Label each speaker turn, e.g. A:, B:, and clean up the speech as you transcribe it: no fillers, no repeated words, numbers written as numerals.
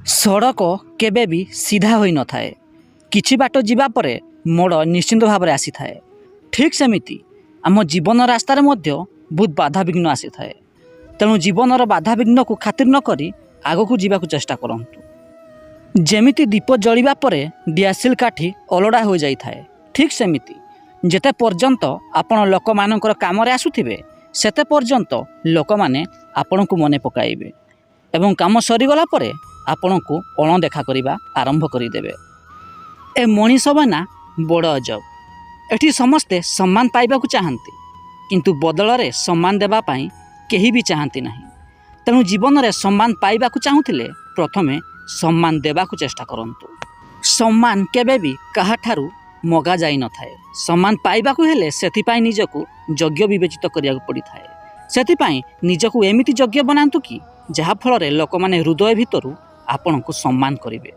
A: सड़क केबे भी सीधा होई न थाए। किछि बाट जिबा परे मोड़ निश्चिंत भाव आसी थाए। ठीक सेमिति आम जीवन रास्तार मध्य बहुत बाधाविघ्न आसी थाए। तेणु जीवनर बाधाविघ्न को खातिर न करी आगकू जीवाकू चेष्टा करंतु। जेमिति दीप जलिबा परे दियासिल काठी अलड़ा हो जाई थाए, ठीक सेमिति जेते पर्यंत आपण लोक मानकर काम रे आसुथिबे सेते पर्यंत लोक माने आपणकू मने पकाइबे एवं काम सरीगला परे आपणकू अणदेखा करिबा आरंभ करिदेबे। ए मनीष बना बड़ अजब। एठी समस्ते सम्मान पाइबाकू चाहंती, किंतु बदलरे सम्मान देबा पाई केही भी चाहंती नहीं। तेणु जीवन में सम्मान पाइबाकू चाहूथिले प्रथमे सम्मान देबाकू चेष्टा करंतु। सम्मान केबे भी काहाठारू मगा जाई न थाए। सम्मान पाइबाकू हेले सेथिपाई निजकू योग्य विवेचित करियाकू पड़ी थाए। सेथिपाई निजकू एमिति योग्य बनांतु कि जहा फल रे लोक माने हृदय भितरु आपणकू सम्मान करिवे।